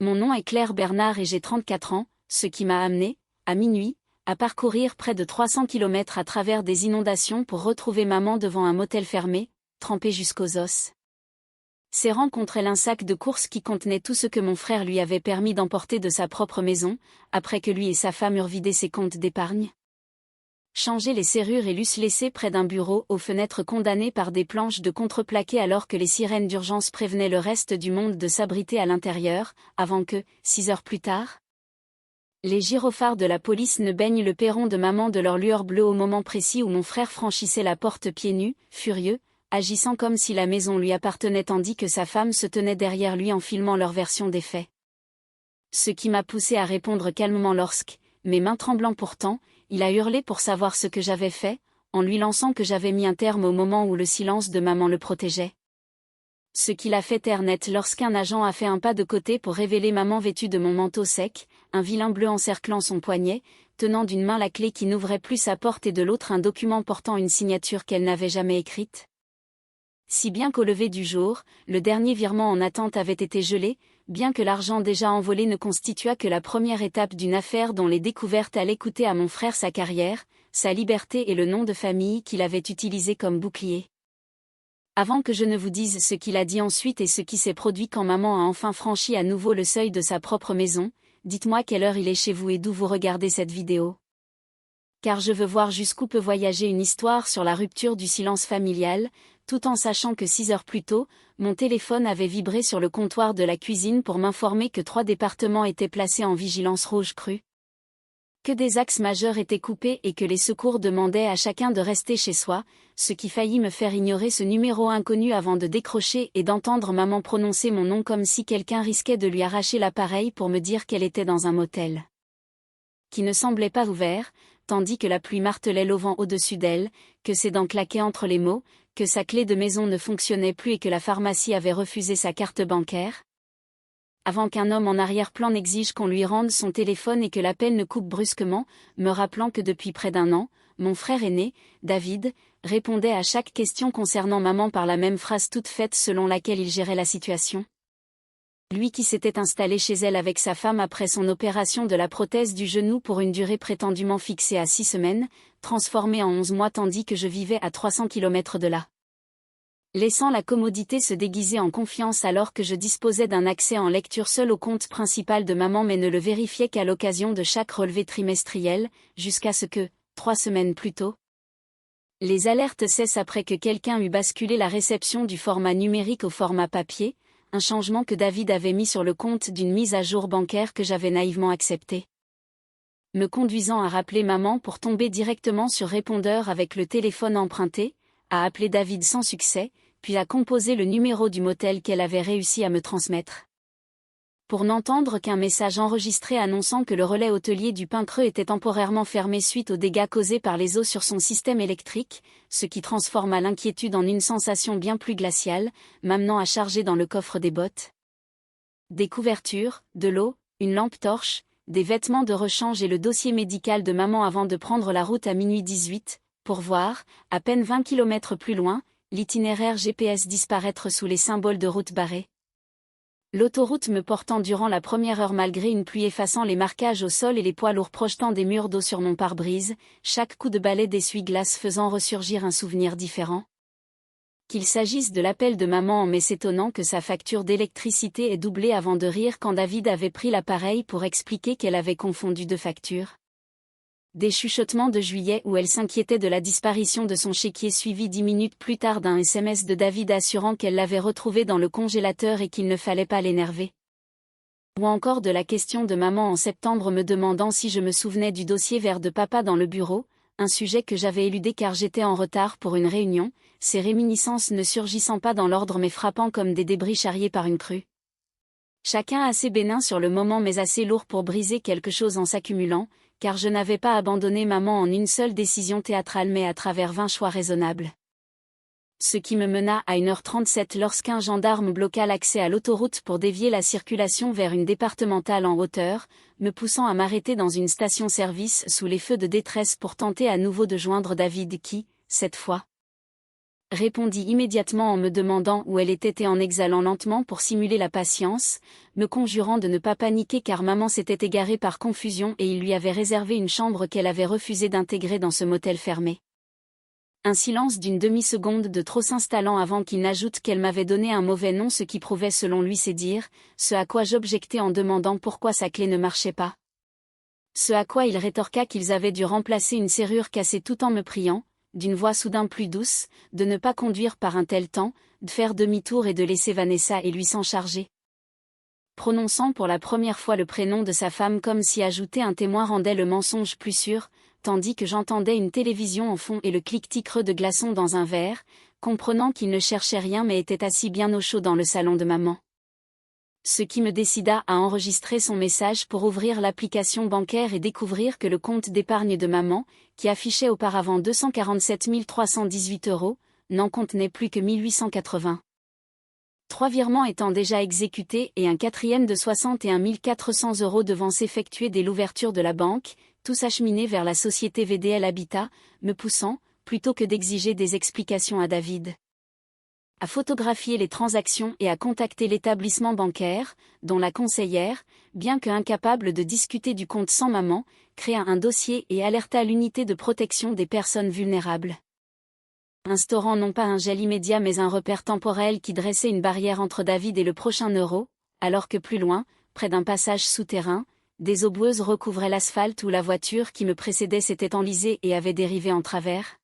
Mon nom est Claire Bernard et j'ai 34 ans, ce qui m'a amené, à minuit, à parcourir près de 300 km à travers des inondations pour retrouver maman devant un motel fermé, trempée jusqu'aux os. Ces rencontres un sac de courses qui contenait tout ce que mon frère lui avait permis d'emporter de sa propre maison, après que lui et sa femme eurent vidé ses comptes d'épargne. Changer les serrures et l'eussent laissé près d'un bureau aux fenêtres condamnées par des planches de contreplaqué alors que les sirènes d'urgence prévenaient le reste du monde de s'abriter à l'intérieur, avant que, 6 heures plus tard, les gyrophares de la police ne baignent le perron de maman de leur lueur bleue au moment précis où mon frère franchissait la porte pieds nus, furieux, agissant comme si la maison lui appartenait tandis que sa femme se tenait derrière lui en filmant leur version des faits. Ce qui m'a poussé à répondre calmement lorsque, mes mains tremblant pourtant, il a hurlé pour savoir ce que j'avais fait, en lui lançant que j'avais mis un terme au moment où le silence de maman le protégeait. Ce qui l'a fait taire net lorsqu'un agent a fait un pas de côté pour révéler maman vêtue de mon manteau sec, un vilain bleu encerclant son poignet, tenant d'une main la clé qui n'ouvrait plus sa porte et de l'autre un document portant une signature qu'elle n'avait jamais écrite. Si bien qu'au lever du jour, le dernier virement en attente avait été gelé, bien que l'argent déjà envolé ne constituât que la première étape d'une affaire dont les découvertes allaient coûter à mon frère sa carrière, sa liberté et le nom de famille qu'il avait utilisé comme bouclier. Avant que je ne vous dise ce qu'il a dit ensuite et ce qui s'est produit quand maman a enfin franchi à nouveau le seuil de sa propre maison, dites-moi quelle heure il est chez vous et d'où vous regardez cette vidéo. Car je veux voir jusqu'où peut voyager une histoire sur la rupture du silence familial, tout en sachant que 6 heures plus tôt, mon téléphone avait vibré sur le comptoir de la cuisine pour m'informer que 3 départements étaient placés en vigilance rouge crue. Que des axes majeurs étaient coupés et que les secours demandaient à chacun de rester chez soi, ce qui faillit me faire ignorer ce numéro inconnu avant de décrocher et d'entendre maman prononcer mon nom comme si quelqu'un risquait de lui arracher l'appareil pour me dire qu'elle était dans un motel qui ne semblait pas ouvert, tandis que la pluie martelait l'auvent au-dessus d'elle, que ses dents claquaient entre les mots, que sa clé de maison ne fonctionnait plus et que la pharmacie avait refusé sa carte bancaire. Avant qu'un homme en arrière-plan n'exige qu'on lui rende son téléphone et que l'appel ne coupe brusquement, me rappelant que depuis près d'1 an, mon frère aîné, David, répondait à chaque question concernant maman par la même phrase toute faite selon laquelle il gérait la situation. Lui qui s'était installé chez elle avec sa femme après son opération de la prothèse du genou pour une durée prétendument fixée à 6 semaines, transformée en 11 mois tandis que je vivais à 300 km de là. Laissant la commodité se déguiser en confiance alors que je disposais d'un accès en lecture seul au compte principal de maman mais ne le vérifiais qu'à l'occasion de chaque relevé trimestriel, jusqu'à ce que, 3 semaines plus tôt, les alertes cessent après que quelqu'un eut basculé la réception du format numérique au format papier, un changement que David avait mis sur le compte d'une mise à jour bancaire que j'avais naïvement acceptée. Me conduisant à rappeler maman pour tomber directement sur répondeur avec le téléphone emprunté, à appeler David sans succès, puis à composer le numéro du motel qu'elle avait réussi à me transmettre. Pour n'entendre qu'un message enregistré annonçant que le relais hôtelier du Pin Creux était temporairement fermé suite aux dégâts causés par les eaux sur son système électrique, ce qui transforma l'inquiétude en une sensation bien plus glaciale, m'amenant à charger dans le coffre des bottes des couvertures, de l'eau, une lampe torche, des vêtements de rechange et le dossier médical de maman avant de prendre la route à minuit 18, pour voir, à peine 20 km plus loin, l'itinéraire GPS disparaître sous les symboles de route barrée. L'autoroute me portant durant la première heure malgré une pluie effaçant les marquages au sol et les poids lourds projetant des murs d'eau sur mon pare-brise, chaque coup de balai d'essuie-glace faisant ressurgir un souvenir différent. Qu'il s'agisse de l'appel de maman mais s'étonnant que sa facture d'électricité ait doublé avant de rire quand David avait pris l'appareil pour expliquer qu'elle avait confondu 2 factures. Des chuchotements de juillet où elle s'inquiétait de la disparition de son chéquier suivi 10 minutes plus tard d'un SMS de David assurant qu'elle l'avait retrouvé dans le congélateur et qu'il ne fallait pas l'énerver. Ou encore de la question de maman en septembre me demandant si je me souvenais du dossier vert de papa dans le bureau, un sujet que j'avais éludé car j'étais en retard pour une réunion, ces réminiscences ne surgissant pas dans l'ordre mais frappant comme des débris charriés par une crue. Chacun assez bénin sur le moment mais assez lourd pour briser quelque chose en s'accumulant, car je n'avais pas abandonné maman en une seule décision théâtrale mais à travers 20 choix raisonnables. Ce qui me mena à 1h37 lorsqu'un gendarme bloqua l'accès à l'autoroute pour dévier la circulation vers une départementale en hauteur, me poussant à m'arrêter dans une station-service sous les feux de détresse pour tenter à nouveau de joindre David qui, cette fois, répondit immédiatement en me demandant où elle était et en exhalant lentement pour simuler la patience, me conjurant de ne pas paniquer car maman s'était égarée par confusion et il lui avait réservé une chambre qu'elle avait refusé d'intégrer dans ce motel fermé. Un silence d'une demi-seconde de trop s'installant avant qu'il n'ajoute qu'elle m'avait donné un mauvais nom, ce qui prouvait selon lui ses dires, ce à quoi j'objectai en demandant pourquoi sa clé ne marchait pas. Ce à quoi il rétorqua qu'ils avaient dû remplacer une serrure cassée tout en me priant, d'une voix soudain plus douce, de ne pas conduire par un tel temps, de faire demi-tour et de laisser Vanessa et lui s'en charger. Prononçant pour la première fois le prénom de sa femme comme si ajouter un témoin rendait le mensonge plus sûr, tandis que j'entendais une télévision en fond et le cliquetis creux de glaçons dans un verre, comprenant qu'il ne cherchait rien mais était assis bien au chaud dans le salon de maman. Ce qui me décida à enregistrer son message pour ouvrir l'application bancaire et découvrir que le compte d'épargne de maman, qui affichait auparavant 247 318 €, n'en contenait plus que 1880. 3 virements étant déjà exécutés et un quatrième de 61 400 € devant s'effectuer dès l'ouverture de la banque, tous acheminés vers la société VDL Habitat, me poussant, plutôt que d'exiger des explications à David, à photographier les transactions et à contacter l'établissement bancaire, dont la conseillère, bien que incapable de discuter du compte sans maman, créa un dossier et alerta l'unité de protection des personnes vulnérables, instaurant non pas un gel immédiat mais un repère temporel qui dressait une barrière entre David et le prochain euro, alors que plus loin, près d'un passage souterrain, des eaux boueuses recouvraient l'asphalte où la voiture qui me précédait s'était enlisée et avait dérivé en travers,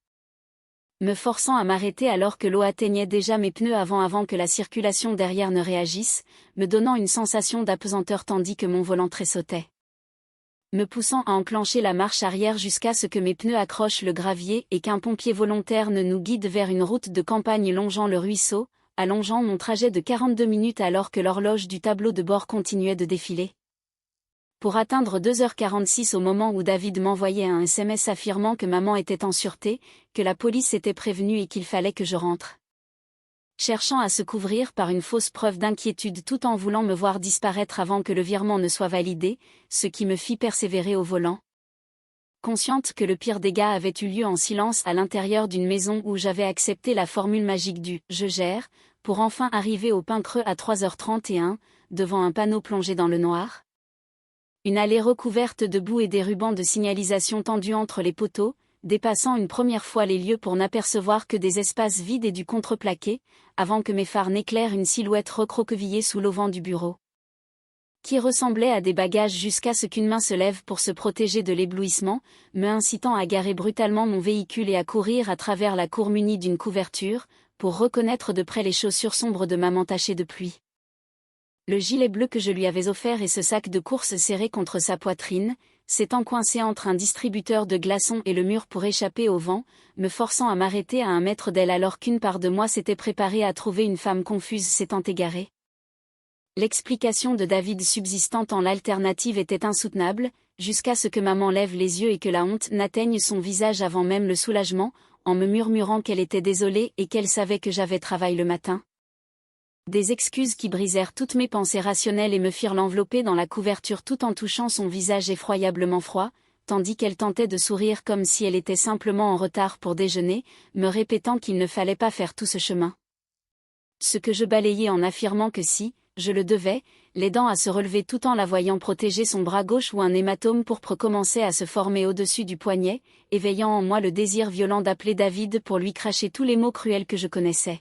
me forçant à m'arrêter alors que l'eau atteignait déjà mes pneus avant que la circulation derrière ne réagisse, me donnant une sensation d'apesanteur tandis que mon volant tressautait, me poussant à enclencher la marche arrière jusqu'à ce que mes pneus accrochent le gravier et qu'un pompier volontaire ne nous guide vers une route de campagne longeant le ruisseau, allongeant mon trajet de 42 minutes alors que l'horloge du tableau de bord continuait de défiler, pour atteindre 2h46 au moment où David m'envoyait un SMS affirmant que maman était en sûreté, que la police était prévenue et qu'il fallait que je rentre. Cherchant à se couvrir par une fausse preuve d'inquiétude tout en voulant me voir disparaître avant que le virement ne soit validé, ce qui me fit persévérer au volant, consciente que le pire dégât avait eu lieu en silence à l'intérieur d'une maison où j'avais accepté la formule magique du « je gère », pour enfin arriver au Pin Creux à 3h31, devant un panneau plongé dans le noir. Une allée recouverte de boue et des rubans de signalisation tendus entre les poteaux, dépassant une première fois les lieux pour n'apercevoir que des espaces vides et du contreplaqué, avant que mes phares n'éclairent une silhouette recroquevillée sous l'auvent du bureau, qui ressemblait à des bagages jusqu'à ce qu'une main se lève pour se protéger de l'éblouissement, me incitant à garer brutalement mon véhicule et à courir à travers la cour munie d'une couverture, pour reconnaître de près les chaussures sombres de maman tachées de pluie, le gilet bleu que je lui avais offert et ce sac de course serré contre sa poitrine, s'étant coincé entre un distributeur de glaçons et le mur pour échapper au vent, me forçant à m'arrêter à 1 mètre d'elle alors qu'une part de moi s'était préparée à trouver une femme confuse s'étant égarée. L'explication de David subsistant en l'alternative était insoutenable, jusqu'à ce que maman lève les yeux et que la honte n'atteigne son visage avant même le soulagement, en me murmurant qu'elle était désolée et qu'elle savait que j'avais travail le matin. Des excuses qui brisèrent toutes mes pensées rationnelles et me firent l'envelopper dans la couverture tout en touchant son visage effroyablement froid, tandis qu'elle tentait de sourire comme si elle était simplement en retard pour déjeuner, me répétant qu'il ne fallait pas faire tout ce chemin. Ce que je balayais en affirmant que si, je le devais, l'aidant à se relever tout en la voyant protéger son bras gauche où un hématome pourpre commençait à se former au-dessus du poignet, éveillant en moi le désir violent d'appeler David pour lui cracher tous les mots cruels que je connaissais.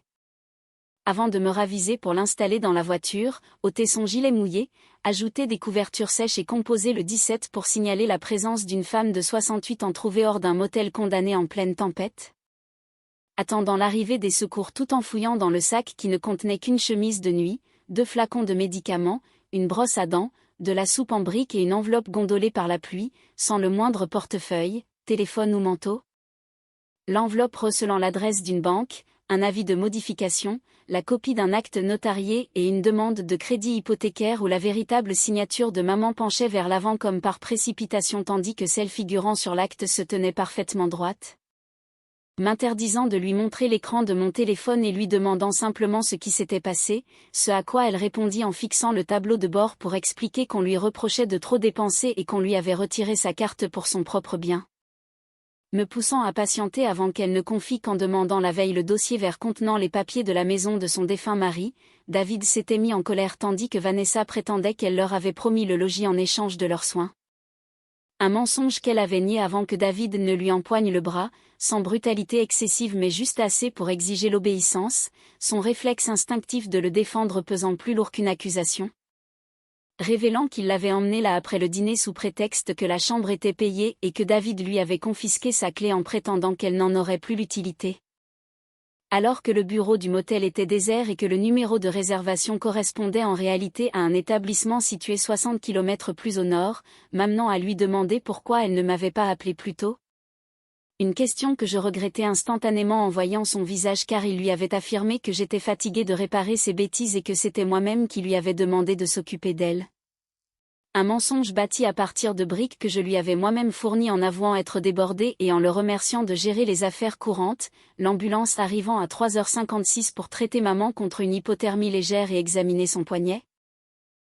Avant de me raviser pour l'installer dans la voiture, ôter son gilet mouillé, ajouter des couvertures sèches et composer le 17 pour signaler la présence d'une femme de 68 ans trouvée hors d'un motel condamnée en pleine tempête. Attendant l'arrivée des secours tout en fouillant dans le sac qui ne contenait qu'une chemise de nuit, 2 flacons de médicaments, une brosse à dents, de la soupe en briques et une enveloppe gondolée par la pluie, sans le moindre portefeuille, téléphone ou manteau. L'enveloppe recelant l'adresse d'une banque, un avis de modification, la copie d'un acte notarié et une demande de crédit hypothécaire où la véritable signature de maman penchait vers l'avant comme par précipitation tandis que celle figurant sur l'acte se tenait parfaitement droite. M'interdisant de lui montrer l'écran de mon téléphone et lui demandant simplement ce qui s'était passé, ce à quoi elle répondit en fixant le tableau de bord pour expliquer qu'on lui reprochait de trop dépenser et qu'on lui avait retiré sa carte pour son propre bien. Me poussant à patienter avant qu'elle ne confie qu'en demandant la veille le dossier vert contenant les papiers de la maison de son défunt mari, David s'était mis en colère tandis que Vanessa prétendait qu'elle leur avait promis le logis en échange de leurs soins. Un mensonge qu'elle avait nié avant que David ne lui empoigne le bras, sans brutalité excessive mais juste assez pour exiger l'obéissance, son réflexe instinctif de le défendre pesant plus lourd qu'une accusation. Révélant qu'il l'avait emmenée là après le dîner sous prétexte que la chambre était payée et que David lui avait confisqué sa clé en prétendant qu'elle n'en aurait plus l'utilité. Alors que le bureau du motel était désert et que le numéro de réservation correspondait en réalité à un établissement situé 60 km plus au nord, m'amenant à lui demander pourquoi elle ne m'avait pas appelé plus tôt. Une question que je regrettais instantanément en voyant son visage car il lui avait affirmé que j'étais fatiguée de réparer ses bêtises et que c'était moi-même qui lui avais demandé de s'occuper d'elle. Un mensonge bâti à partir de briques que je lui avais moi-même fournies en avouant être débordée et en le remerciant de gérer les affaires courantes, l'ambulance arrivant à 3h56 pour traiter maman contre une hypothermie légère et examiner son poignet.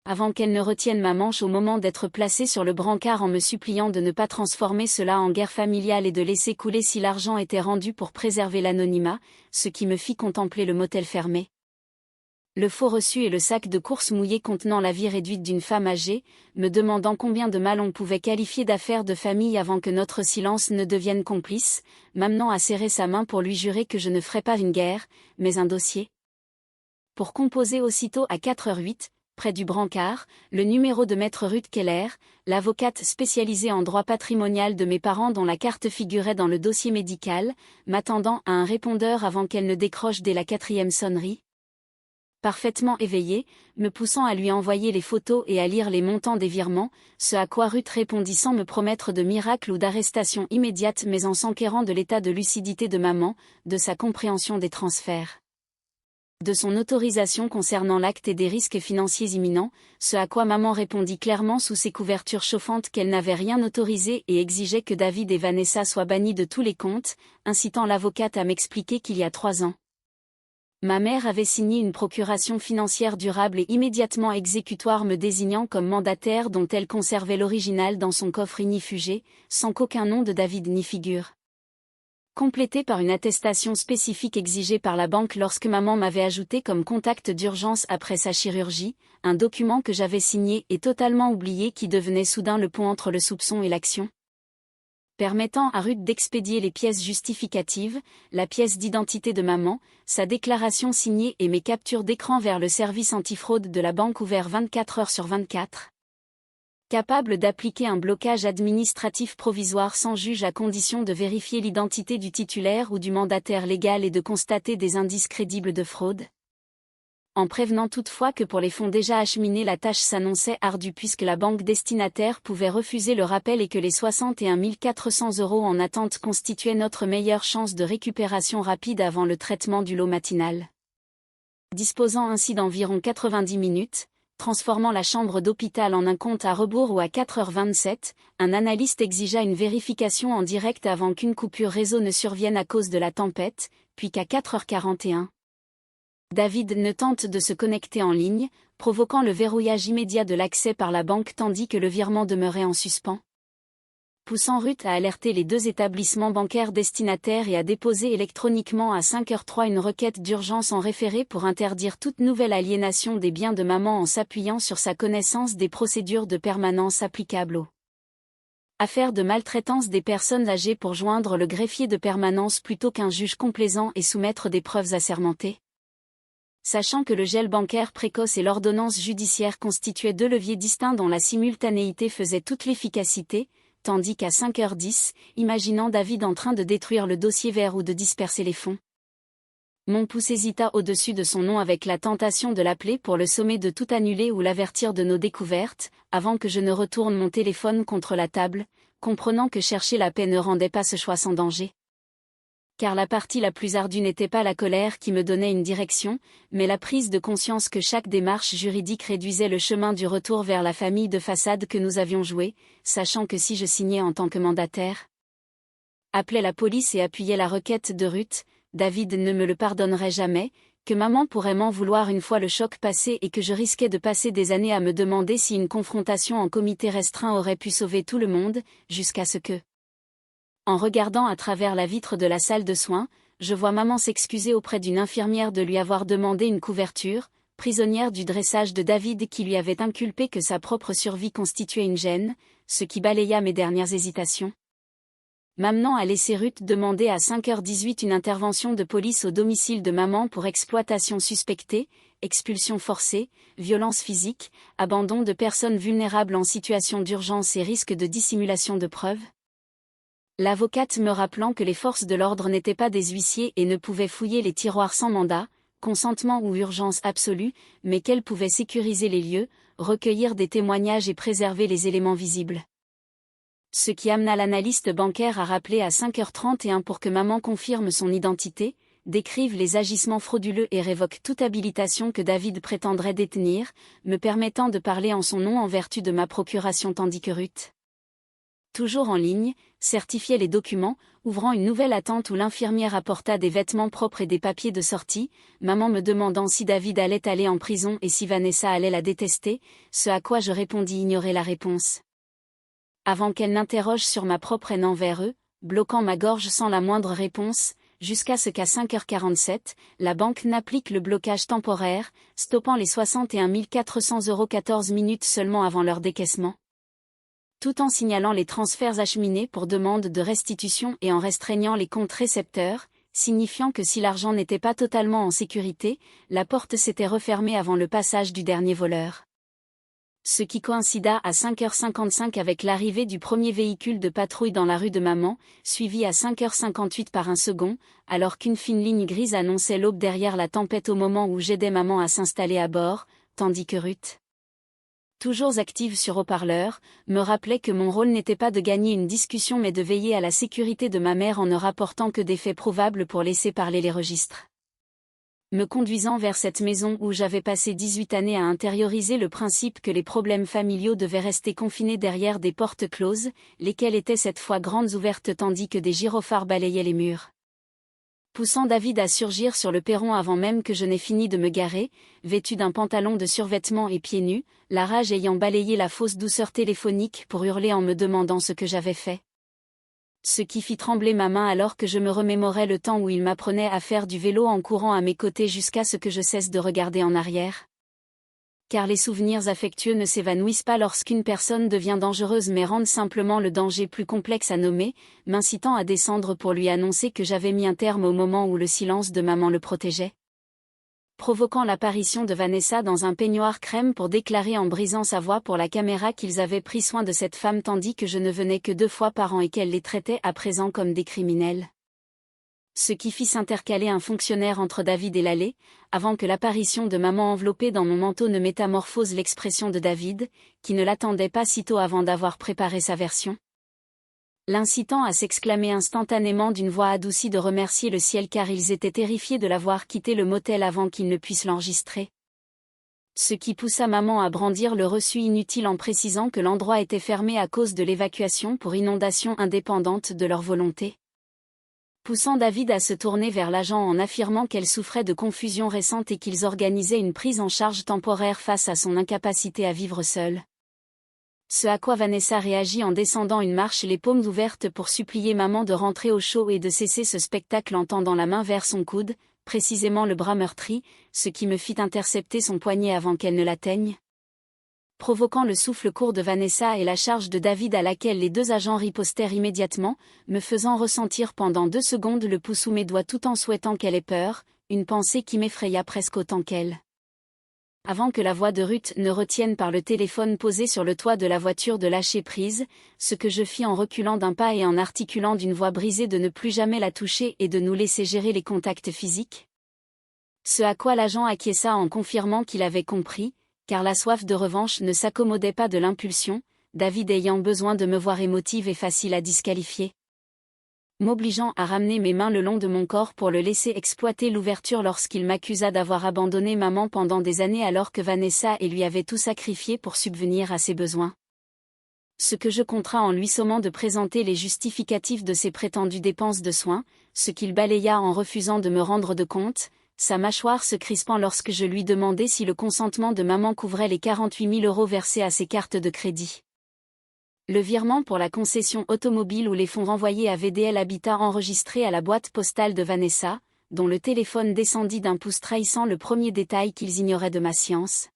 Avant qu'elle ne retienne ma manche au moment d'être placée sur le brancard en me suppliant de ne pas transformer cela en guerre familiale et de laisser couler si l'argent était rendu pour préserver l'anonymat, ce qui me fit contempler le motel fermé. Le faux reçu et le sac de courses mouillé contenant la vie réduite d'une femme âgée, me demandant combien de mal on pouvait qualifier d'affaires de famille avant que notre silence ne devienne complice, m'amenant à serrer sa main pour lui jurer que je ne ferais pas une guerre, mais un dossier. Pour composer aussitôt à 4h08, près du brancard, le numéro de maître Ruth Keller, l'avocate spécialisée en droit patrimonial de mes parents dont la carte figurait dans le dossier médical, m'attendant à un répondeur avant qu'elle ne décroche dès la 4e sonnerie. Parfaitement éveillée, me poussant à lui envoyer les photos et à lire les montants des virements, ce à quoi Ruth répondit sans me promettre de miracle ou d'arrestation immédiate mais en s'enquérant de l'état de lucidité de maman, de sa compréhension des transferts, de son autorisation concernant l'acte et des risques financiers imminents, ce à quoi maman répondit clairement sous ses couvertures chauffantes qu'elle n'avait rien autorisé et exigeait que David et Vanessa soient bannis de tous les comptes, incitant l'avocate à m'expliquer qu'il y a 3 ans. Ma mère avait signé une procuration financière durable et immédiatement exécutoire me désignant comme mandataire dont elle conservait l'original dans son coffre ignifugé, sans qu'aucun nom de David n'y figure. Complété par une attestation spécifique exigée par la banque lorsque maman m'avait ajouté comme contact d'urgence après sa chirurgie, un document que j'avais signé et totalement oublié qui devenait soudain le pont entre le soupçon et l'action. Permettant à Ruth d'expédier les pièces justificatives, la pièce d'identité de maman, sa déclaration signée et mes captures d'écran vers le service antifraude de la banque ouvert 24 heures sur 24. Capable d'appliquer un blocage administratif provisoire sans juge à condition de vérifier l'identité du titulaire ou du mandataire légal et de constater des indices crédibles de fraude. En prévenant toutefois que pour les fonds déjà acheminés la tâche s'annonçait ardue puisque la banque destinataire pouvait refuser le rappel et que les 61 400 € en attente constituaient notre meilleure chance de récupération rapide avant le traitement du lot matinal. Disposant ainsi d'environ 90 minutes, transformant la chambre d'hôpital en un compte à rebours ou à 4h27, un analyste exigea une vérification en direct avant qu'une coupure réseau ne survienne à cause de la tempête, puis qu'à 4h41. David ne tente de se connecter en ligne, provoquant le verrouillage immédiat de l'accès par la banque tandis que le virement demeurait en suspens. Poussant Ruth à alerter les 2 établissements bancaires destinataires et à déposer électroniquement à 5h03 une requête d'urgence en référé pour interdire toute nouvelle aliénation des biens de maman en s'appuyant sur sa connaissance des procédures de permanence applicables aux affaires de maltraitance des personnes âgées pour joindre le greffier de permanence plutôt qu'un juge complaisant et soumettre des preuves assermentées. Sachant que le gel bancaire précoce et l'ordonnance judiciaire constituaient 2 leviers distincts dont la simultanéité faisait toute l'efficacité, tandis qu'à 5h10, imaginant David en train de détruire le dossier vert ou de disperser les fonds. Mon pouce hésita au-dessus de son nom avec la tentation de l'appeler pour le sommer de tout annuler ou l'avertir de nos découvertes, avant que je ne retourne mon téléphone contre la table, comprenant que chercher la paix ne rendait pas ce choix sans danger. Car la partie la plus ardue n'était pas la colère qui me donnait une direction, mais la prise de conscience que chaque démarche juridique réduisait le chemin du retour vers la famille de façade que nous avions jouée, sachant que si je signais en tant que mandataire, appelait la police et appuyait la requête de Ruth, David ne me le pardonnerait jamais, que maman pourrait m'en vouloir une fois le choc passé et que je risquais de passer des années à me demander si une confrontation en comité restreint aurait pu sauver tout le monde, jusqu'à ce que En regardant à travers la vitre de la salle de soins, je vois maman s'excuser auprès d'une infirmière de lui avoir demandé une couverture, prisonnière du dressage de David qui lui avait inculpé que sa propre survie constituait une gêne, ce qui balaya mes dernières hésitations. Maman a laissé Ruth demander à 5h18 une intervention de police au domicile de maman pour exploitation suspectée, expulsion forcée, violence physique, abandon de personnes vulnérables en situation d'urgence et risque de dissimulation de preuves. L'avocate me rappelant que les forces de l'ordre n'étaient pas des huissiers et ne pouvaient fouiller les tiroirs sans mandat, consentement ou urgence absolue, mais qu'elle pouvait sécuriser les lieux, recueillir des témoignages et préserver les éléments visibles. Ce qui amena l'analyste bancaire à rappeler à 5h31 pour que maman confirme son identité, décrive les agissements frauduleux et révoque toute habilitation que David prétendrait détenir, me permettant de parler en son nom en vertu de ma procuration tandis que Ruth, toujours en ligne, certifiait les documents, ouvrant une nouvelle attente où l'infirmière apporta des vêtements propres et des papiers de sortie, maman me demandant si David allait aller en prison et si Vanessa allait la détester, ce à quoi je répondis ignorer la réponse. Avant qu'elle n'interroge sur ma propre haine envers eux, bloquant ma gorge sans la moindre réponse, jusqu'à ce qu'à 5h47, la banque n'applique le blocage temporaire, stoppant les 61 400 € 14 minutes seulement avant leur décaissement, tout en signalant les transferts acheminés pour demande de restitution et en restreignant les comptes récepteurs, signifiant que si l'argent n'était pas totalement en sécurité, la porte s'était refermée avant le passage du dernier voleur. Ce qui coïncida à 5h55 avec l'arrivée du premier véhicule de patrouille dans la rue de maman, suivi à 5h58 par un second, alors qu'une fine ligne grise annonçait l'aube derrière la tempête au moment où j'aidais maman à s'installer à bord, tandis que Ruth, toujours active sur haut-parleur, me rappelait que mon rôle n'était pas de gagner une discussion mais de veiller à la sécurité de ma mère en ne rapportant que des faits probables pour laisser parler les registres. Me conduisant vers cette maison où j'avais passé 18 années à intérioriser le principe que les problèmes familiaux devaient rester confinés derrière des portes closes, lesquelles étaient cette fois grandes ouvertes tandis que des gyrophares balayaient les murs. Poussant David à surgir sur le perron avant même que je n'ai fini de me garer, vêtu d'un pantalon de survêtement et pieds nus, la rage ayant balayé la fausse douceur téléphonique pour hurler en me demandant ce que j'avais fait. Ce qui fit trembler ma main alors que je me remémorais le temps où il m'apprenait à faire du vélo en courant à mes côtés jusqu'à ce que je cesse de regarder en arrière. Car les souvenirs affectueux ne s'évanouissent pas lorsqu'une personne devient dangereuse mais rendent simplement le danger plus complexe à nommer, m'incitant à descendre pour lui annoncer que j'avais mis un terme au moment où le silence de maman le protégeait, provoquant l'apparition de Vanessa dans un peignoir crème pour déclarer en brisant sa voix pour la caméra qu'ils avaient pris soin de cette femme tandis que je ne venais que 2 fois par an et qu'elle les traitait à présent comme des criminels. Ce qui fit s'intercaler un fonctionnaire entre David et l'allée, avant que l'apparition de maman enveloppée dans mon manteau ne métamorphose l'expression de David, qui ne l'attendait pas sitôt avant d'avoir préparé sa version, l'incitant à s'exclamer instantanément d'une voix adoucie de remercier le ciel car ils étaient terrifiés de l'avoir quitté le motel avant qu'il ne puisse l'enregistrer. Ce qui poussa maman à brandir le reçu inutile en précisant que l'endroit était fermé à cause de l'évacuation pour inondation indépendante de leur volonté, poussant David à se tourner vers l'agent en affirmant qu'elle souffrait de confusion récente et qu'ils organisaient une prise en charge temporaire face à son incapacité à vivre seule. Ce à quoi Vanessa réagit en descendant une marche les paumes ouvertes pour supplier maman de rentrer au chaud et de cesser ce spectacle en tendant la main vers son coude, précisément le bras meurtri, ce qui me fit intercepter son poignet avant qu'elle ne l'atteigne, provoquant le souffle court de Vanessa et la charge de David à laquelle les 2 agents ripostèrent immédiatement, me faisant ressentir pendant 2 secondes le pouls sous mes doigts tout en souhaitant qu'elle ait peur, une pensée qui m'effraya presque autant qu'elle. Avant que la voix de Ruth ne retienne par le téléphone posé sur le toit de la voiture de lâcher prise, ce que je fis en reculant d'un pas et en articulant d'une voix brisée de ne plus jamais la toucher et de nous laisser gérer les contacts physiques. Ce à quoi l'agent acquiesça en confirmant qu'il avait compris, car la soif de revanche ne s'accommodait pas de l'impulsion, David ayant besoin de me voir émotive et facile à disqualifier, m'obligeant à ramener mes mains le long de mon corps pour le laisser exploiter l'ouverture lorsqu'il m'accusa d'avoir abandonné maman pendant des années alors que Vanessa et lui avaient tout sacrifié pour subvenir à ses besoins. Ce que je contrains en lui sommant de présenter les justificatifs de ses prétendues dépenses de soins, ce qu'il balaya en refusant de me rendre de compte, sa mâchoire se crispant lorsque je lui demandai si le consentement de maman couvrait les 48 000 € versés à ses cartes de crédit. Le virement pour la concession automobile ou les fonds renvoyés à VDL Habitat enregistrés à la boîte postale de Vanessa, dont le téléphone descendit d'un pouce trahissant le premier détail qu'ils ignoraient de ma science.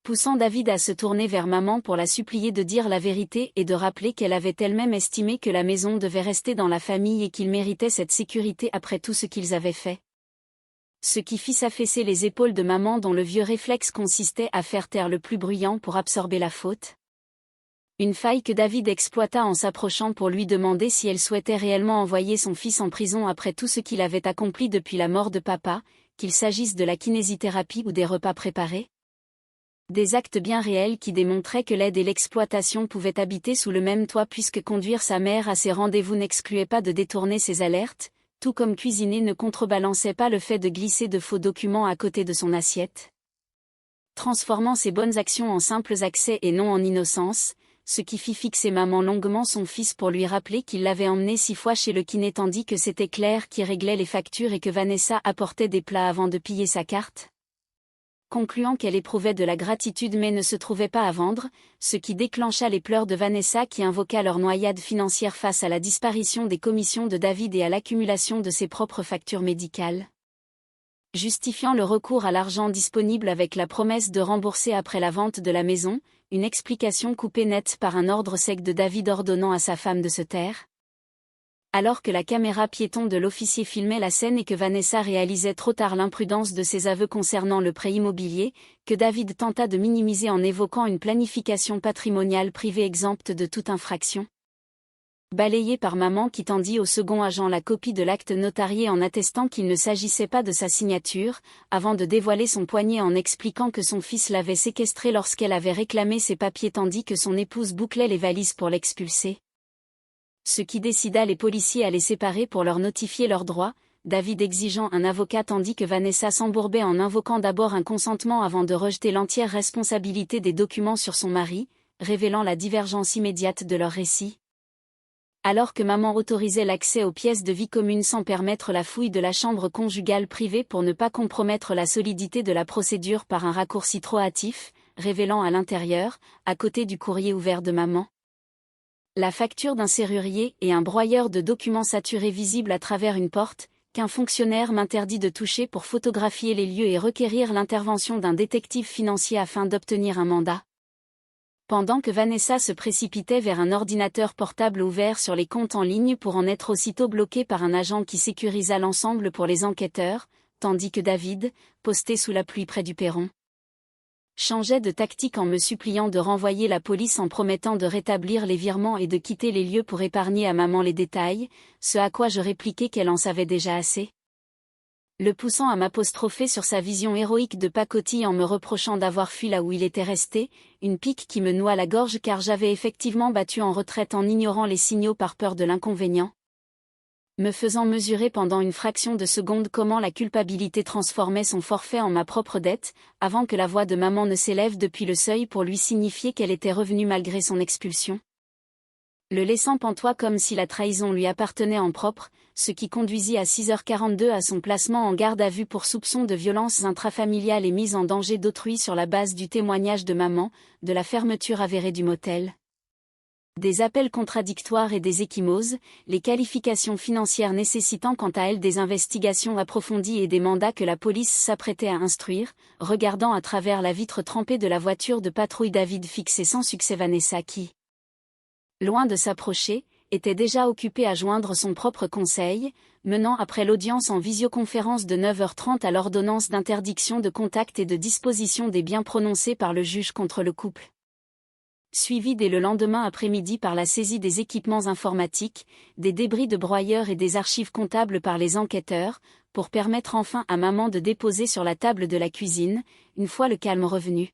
Poussant David à se tourner vers maman pour la supplier de dire la vérité et de rappeler qu'elle avait elle-même estimé que la maison devait rester dans la famille et qu'il méritait cette sécurité après tout ce qu'ils avaient fait. Ce qui fit s'affaisser les épaules de maman dont le vieux réflexe consistait à faire taire le plus bruyant pour absorber la faute. Une faille que David exploita en s'approchant pour lui demander si elle souhaitait réellement envoyer son fils en prison après tout ce qu'il avait accompli depuis la mort de papa, qu'il s'agisse de la kinésithérapie ou des repas préparés. Des actes bien réels qui démontraient que l'aide et l'exploitation pouvaient habiter sous le même toit puisque conduire sa mère à ses rendez-vous n'excluait pas de détourner ses alertes, tout comme cuisiner ne contrebalançait pas le fait de glisser de faux documents à côté de son assiette. Transformant ses bonnes actions en simples accès et non en innocence, ce qui fit fixer maman longuement son fils pour lui rappeler qu'il l'avait emmené 6 fois chez le kiné tandis que c'était Claire qui réglait les factures et que Vanessa apportait des plats avant de piller sa carte. Concluant qu'elle éprouvait de la gratitude mais ne se trouvait pas à vendre, ce qui déclencha les pleurs de Vanessa qui invoqua leur noyade financière face à la disparition des commissions de David et à l'accumulation de ses propres factures médicales. Justifiant le recours à l'argent disponible avec la promesse de rembourser après la vente de la maison, une explication coupée nette par un ordre sec de David ordonnant à sa femme de se taire. Alors que la caméra piéton de l'officier filmait la scène et que Vanessa réalisait trop tard l'imprudence de ses aveux concernant le prêt immobilier, que David tenta de minimiser en évoquant une planification patrimoniale privée exempte de toute infraction. Balayé par maman qui tendit au second agent la copie de l'acte notarié en attestant qu'il ne s'agissait pas de sa signature, avant de dévoiler son poignet en expliquant que son fils l'avait séquestré lorsqu'elle avait réclamé ses papiers tandis que son épouse bouclait les valises pour l'expulser. Ce qui décida les policiers à les séparer pour leur notifier leurs droits, David exigeant un avocat tandis que Vanessa s'embourbait en invoquant d'abord un consentement avant de rejeter l'entière responsabilité des documents sur son mari, révélant la divergence immédiate de leurs récits. Alors que maman autorisait l'accès aux pièces de vie commune sans permettre la fouille de la chambre conjugale privée pour ne pas compromettre la solidité de la procédure par un raccourci trop hâtif, révélant à l'intérieur, à côté du courrier ouvert de maman, la facture d'un serrurier et un broyeur de documents saturés visibles à travers une porte, qu'un fonctionnaire m'interdit de toucher pour photographier les lieux et requérir l'intervention d'un détective financier afin d'obtenir un mandat. Pendant que Vanessa se précipitait vers un ordinateur portable ouvert sur les comptes en ligne pour en être aussitôt bloqué par un agent qui sécurisa l'ensemble pour les enquêteurs, tandis que David, posté sous la pluie près du perron, changeait de tactique en me suppliant de renvoyer la police en promettant de rétablir les virements et de quitter les lieux pour épargner à maman les détails, ce à quoi je répliquai qu'elle en savait déjà assez. Le poussant à m'apostropher sur sa vision héroïque de pacotille en me reprochant d'avoir fui là où il était resté, une pique qui me noua la gorge car j'avais effectivement battu en retraite en ignorant les signaux par peur de l'inconvénient, me faisant mesurer pendant une fraction de seconde comment la culpabilité transformait son forfait en ma propre dette, avant que la voix de maman ne s'élève depuis le seuil pour lui signifier qu'elle était revenue malgré son expulsion. Le laissant pantois comme si la trahison lui appartenait en propre, ce qui conduisit à 6h42 à son placement en garde à vue pour soupçon de violences intrafamiliales et mise en danger d'autrui sur la base du témoignage de maman, de la fermeture avérée du motel. Des appels contradictoires et des échymoses, les qualifications financières nécessitant quant à elles des investigations approfondies et des mandats que la police s'apprêtait à instruire, regardant à travers la vitre trempée de la voiture de patrouille David fixait sans succès Vanessa qui, loin de s'approcher, était déjà occupée à joindre son propre conseil, menant après l'audience en visioconférence de 9h30 à l'ordonnance d'interdiction de contact et de disposition des biens prononcés par le juge contre le couple. Suivi dès le lendemain après-midi par la saisie des équipements informatiques, des débris de broyeurs et des archives comptables par les enquêteurs, pour permettre enfin à maman de déposer sur la table de la cuisine, une fois le calme revenu,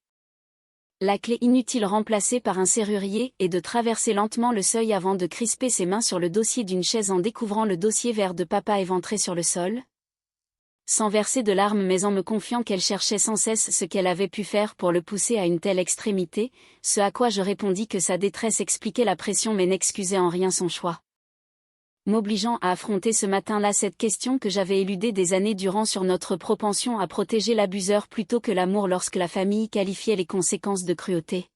la clé inutile remplacée par un serrurier et de traverser lentement le seuil avant de crisper ses mains sur le dossier d'une chaise en découvrant le dossier vert de papa éventré sur le sol, sans verser de larmes mais en me confiant qu'elle cherchait sans cesse ce qu'elle avait pu faire pour le pousser à une telle extrémité, ce à quoi je répondis que sa détresse expliquait la pression mais n'excusait en rien son choix. M'obligeant à affronter ce matin-là cette question que j'avais éludée des années durant sur notre propension à protéger l'abuseur plutôt que l'amour lorsque la famille qualifiait les conséquences de cruauté.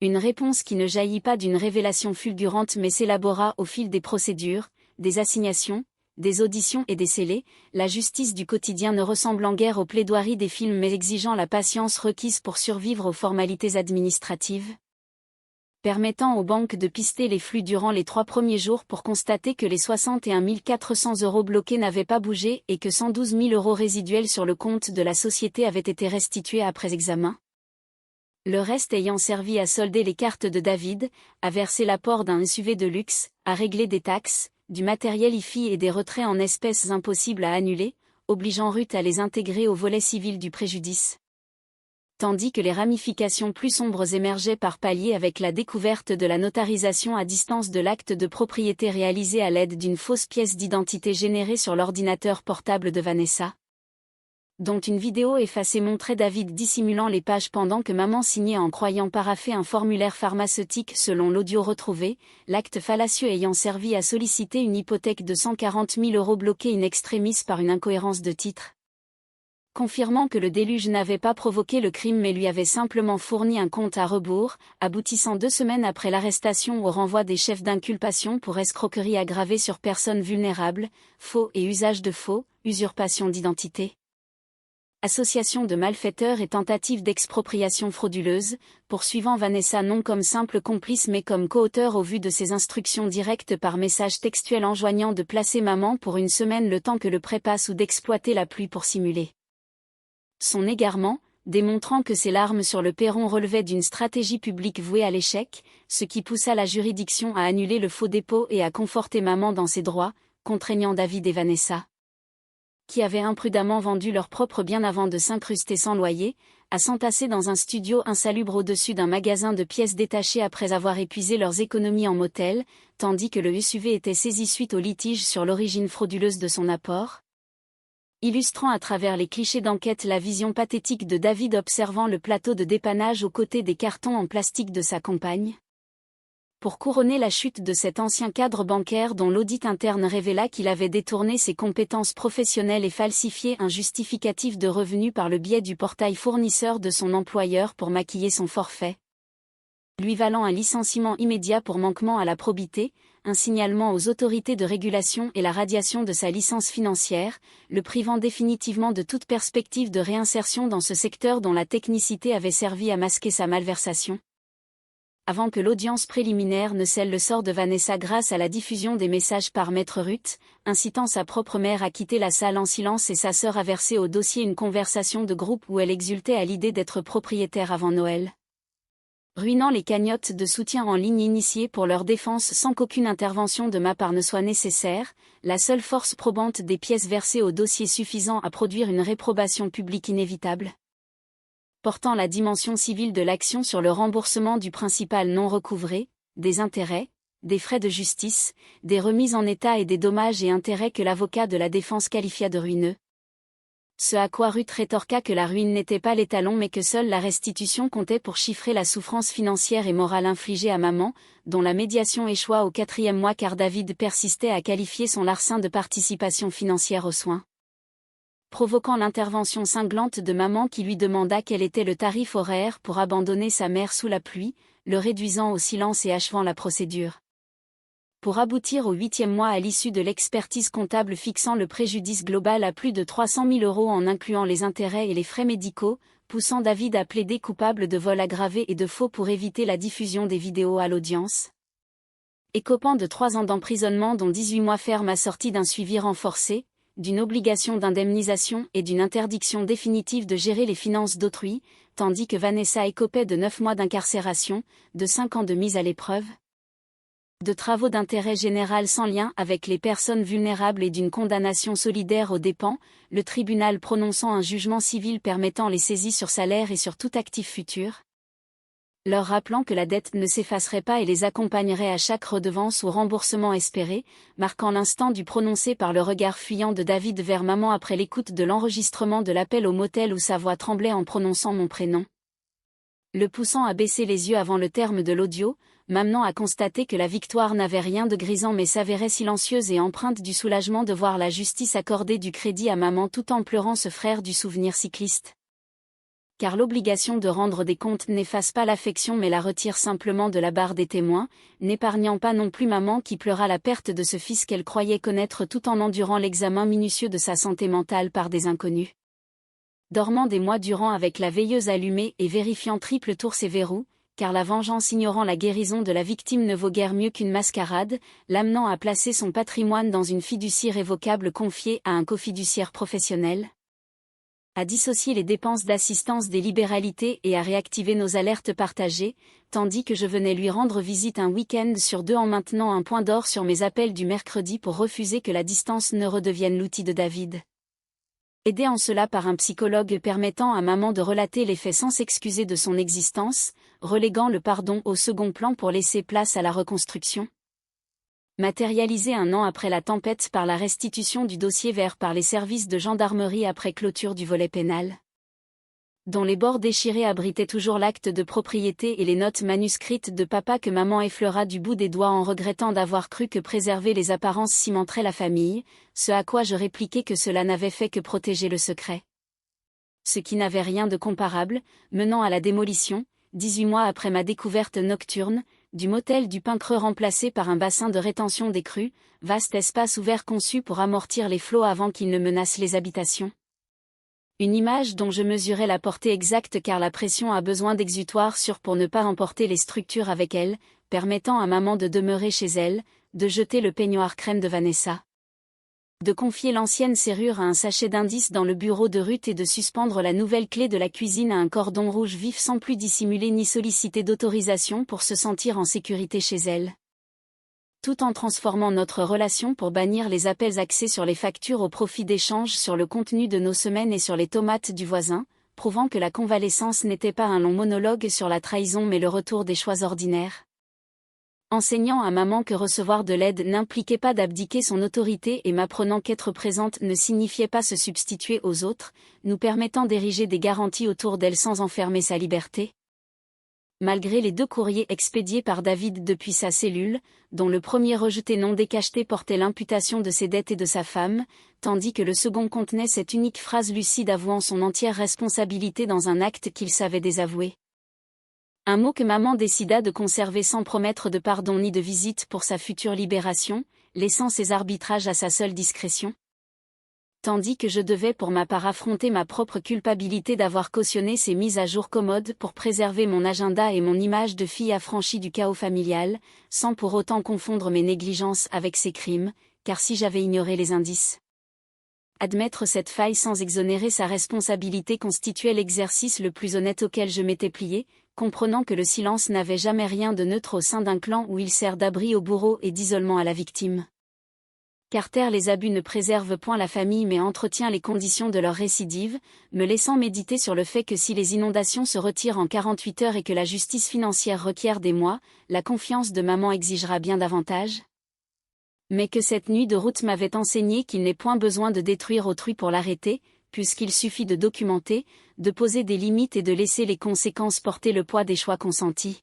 Une réponse qui ne jaillit pas d'une révélation fulgurante mais s'élabora au fil des procédures, des assignations, des auditions et des scellés, la justice du quotidien ne ressemblant guère aux plaidoiries des films mais exigeant la patience requise pour survivre aux formalités administratives, permettant aux banques de pister les flux durant les 3 premiers jours pour constater que les 61 400 € bloqués n'avaient pas bougé et que 112 000 € résiduels sur le compte de la société avaient été restitués après examen. Le reste ayant servi à solder les cartes de David, à verser l'apport d'un SUV de luxe, à régler des taxes, du matériel IFI et des retraits en espèces impossibles à annuler, obligeant Ruth à les intégrer au volet civil du préjudice. Tandis que les ramifications plus sombres émergeaient par paliers avec la découverte de la notarisation à distance de l'acte de propriété réalisé à l'aide d'une fausse pièce d'identité générée sur l'ordinateur portable de Vanessa, dont une vidéo effacée montrait David dissimulant les pages pendant que maman signait en croyant paraffer un formulaire pharmaceutique selon l'audio retrouvé, l'acte fallacieux ayant servi à solliciter une hypothèque de 140 000 € bloquée in extremis par une incohérence de titre, confirmant que le déluge n'avait pas provoqué le crime mais lui avait simplement fourni un compte à rebours, aboutissant 2 semaines après l'arrestation au renvoi des chefs d'inculpation pour escroquerie aggravée sur personnes vulnérables, faux et usage de faux, usurpation d'identité, association de malfaiteurs et tentative d'expropriation frauduleuse, poursuivant Vanessa non comme simple complice mais comme coauteur au vu de ses instructions directes par message textuel enjoignant de placer maman pour 1 semaine le temps que le prêt passe ou d'exploiter la pluie pour simuler son égarement, démontrant que ses larmes sur le perron relevaient d'une stratégie publique vouée à l'échec, ce qui poussa la juridiction à annuler le faux dépôt et à conforter maman dans ses droits, contraignant David et Vanessa, qui avaient imprudemment vendu leurs propres biens avant de s'incruster sans loyer, à s'entasser dans un studio insalubre au-dessus d'un magasin de pièces détachées après avoir épuisé leurs économies en motel, tandis que le SUV était saisi suite au litige sur l'origine frauduleuse de son apport, illustrant à travers les clichés d'enquête la vision pathétique de David observant le plateau de dépannage aux côtés des cartons en plastique de sa compagne. Pour couronner la chute de cet ancien cadre bancaire dont l'audit interne révéla qu'il avait détourné ses compétences professionnelles et falsifié un justificatif de revenus par le biais du portail fournisseur de son employeur pour maquiller son forfait, lui valant un licenciement immédiat pour manquement à la probité, un signalement aux autorités de régulation et la radiation de sa licence financière, le privant définitivement de toute perspective de réinsertion dans ce secteur dont la technicité avait servi à masquer sa malversation. Avant que l'audience préliminaire ne scelle le sort de Vanessa grâce à la diffusion des messages par Maître Ruth, incitant sa propre mère à quitter la salle en silence et sa sœur à verser au dossier une conversation de groupe où elle exultait à l'idée d'être propriétaire avant Noël, ruinant les cagnottes de soutien en ligne initiées pour leur défense sans qu'aucune intervention de ma part ne soit nécessaire, la seule force probante des pièces versées au dossier suffisant à produire une réprobation publique inévitable, portant la dimension civile de l'action sur le remboursement du principal non recouvré, des intérêts, des frais de justice, des remises en état et des dommages et intérêts que l'avocat de la défense qualifia de ruineux. Ce à quoi Ruth rétorqua que la ruine n'était pas l'étalon mais que seule la restitution comptait pour chiffrer la souffrance financière et morale infligée à maman, dont la médiation échoua au 4e mois car David persistait à qualifier son larcin de participation financière aux soins, provoquant l'intervention cinglante de maman qui lui demanda quel était le tarif horaire pour abandonner sa mère sous la pluie, le réduisant au silence et achevant la procédure, pour aboutir au 8e mois à l'issue de l'expertise comptable fixant le préjudice global à plus de 300 000 € en incluant les intérêts et les frais médicaux, poussant David à plaider coupable de vol aggravé et de faux pour éviter la diffusion des vidéos à l'audience, écopant de 3 ans d'emprisonnement dont 18 mois ferme assortis d'un suivi renforcé, d'une obligation d'indemnisation et d'une interdiction définitive de gérer les finances d'autrui, tandis que Vanessa écopait de 9 mois d'incarcération, de 5 ans de mise à l'épreuve, de travaux d'intérêt général sans lien avec les personnes vulnérables et d'une condamnation solidaire aux dépens, le tribunal prononçant un jugement civil permettant les saisies sur salaire et sur tout actif futur, leur rappelant que la dette ne s'effacerait pas et les accompagnerait à chaque redevance ou remboursement espéré, marquant l'instant du prononcé par le regard fuyant de David vers maman après l'écoute de l'enregistrement de l'appel au motel où sa voix tremblait en prononçant mon prénom, le poussant à baisser les yeux avant le terme de l'audio, m'amenant à constater que la victoire n'avait rien de grisant mais s'avérait silencieuse et empreinte du soulagement de voir la justice accorder du crédit à maman tout en pleurant ce frère du souvenir cycliste, car l'obligation de rendre des comptes n'efface pas l'affection mais la retire simplement de la barre des témoins, n'épargnant pas non plus maman qui pleura la perte de ce fils qu'elle croyait connaître tout en endurant l'examen minutieux de sa santé mentale par des inconnus. Dormant des mois durant avec la veilleuse allumée et vérifiant triple tour ses verrous, car la vengeance ignorant la guérison de la victime ne vaut guère mieux qu'une mascarade, l'amenant à placer son patrimoine dans une fiducie révocable confiée à un cofiduciaire professionnel, à dissocier les dépenses d'assistance des libéralités et à réactiver nos alertes partagées, tandis que je venais lui rendre visite un week-end sur 2 en maintenant un point d'or sur mes appels du mercredi pour refuser que la distance ne redevienne l'outil de David. Aidé en cela par un psychologue permettant à maman de relater les faits sans s'excuser de son existence, reléguant le pardon au second plan pour laisser place à la reconstruction. Matérialisé 1 an après la tempête par la restitution du dossier vert par les services de gendarmerie après clôture du volet pénal, dont les bords déchirés abritaient toujours l'acte de propriété et les notes manuscrites de papa que maman effleura du bout des doigts en regrettant d'avoir cru que préserver les apparences cimenterait la famille, ce à quoi je répliquai que cela n'avait fait que protéger le secret. Ce qui n'avait rien de comparable, menant à la démolition, 18 mois après ma découverte nocturne, du motel du Pincreux remplacé par un bassin de rétention des crues, vaste espace ouvert conçu pour amortir les flots avant qu'ils ne menacent les habitations. Une image dont je mesurais la portée exacte car la pression a besoin d'exutoire sûr pour ne pas emporter les structures avec elle, permettant à maman de demeurer chez elle, de jeter le peignoir crème de Vanessa, de confier l'ancienne serrure à un sachet d'indices dans le bureau de Ruth et de suspendre la nouvelle clé de la cuisine à un cordon rouge vif sans plus dissimuler ni solliciter d'autorisation pour se sentir en sécurité chez elle, tout en transformant notre relation pour bannir les appels axés sur les factures au profit d'échanges sur le contenu de nos semaines et sur les tomates du voisin, prouvant que la convalescence n'était pas un long monologue sur la trahison mais le retour des choix ordinaires. Enseignant à maman que recevoir de l'aide n'impliquait pas d'abdiquer son autorité et m'apprenant qu'être présente ne signifiait pas se substituer aux autres, nous permettant d'ériger des garanties autour d'elle sans enfermer sa liberté. Malgré les 2 courriers expédiés par David depuis sa cellule, dont le premier rejeté non décacheté portait l'imputation de ses dettes et de sa femme, tandis que le second contenait cette unique phrase lucide avouant son entière responsabilité dans un acte qu'il savait désavouer. Un mot que maman décida de conserver sans promettre de pardon ni de visite pour sa future libération, laissant ses arbitrages à sa seule discrétion. Tandis que je devais pour ma part affronter ma propre culpabilité d'avoir cautionné ces mises à jour commodes pour préserver mon agenda et mon image de fille affranchie du chaos familial, sans pour autant confondre mes négligences avec ces crimes, car si j'avais ignoré les indices. Admettre cette faille sans exonérer sa responsabilité constituait l'exercice le plus honnête auquel je m'étais plié, comprenant que le silence n'avait jamais rien de neutre au sein d'un clan où il sert d'abri au bourreau et d'isolement à la victime. Car taire les abus ne préserve point la famille mais entretient les conditions de leur récidive, me laissant méditer sur le fait que si les inondations se retirent en 48 heures et que la justice financière requiert des mois, la confiance de maman exigera bien davantage. Mais que cette nuit de route m'avait enseigné qu'il n'est point besoin de détruire autrui pour l'arrêter, puisqu'il suffit de documenter, de poser des limites et de laisser les conséquences porter le poids des choix consentis.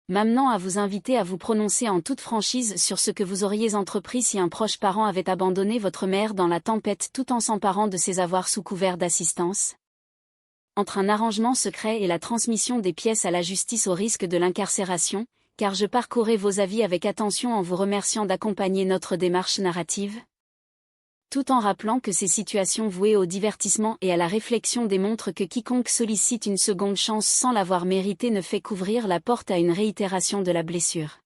M'amenant à vous inviter à vous prononcer en toute franchise sur ce que vous auriez entrepris si un proche parent avait abandonné votre mère dans la tempête tout en s'emparant de ses avoirs sous couvert d'assistance. Entre un arrangement secret et la transmission des pièces à la justice au risque de l'incarcération, car je parcourais vos avis avec attention en vous remerciant d'accompagner notre démarche narrative. Tout en rappelant que ces situations vouées au divertissement et à la réflexion démontrent que quiconque sollicite une seconde chance sans l'avoir méritée ne fait qu'ouvrir la porte à une réitération de la blessure.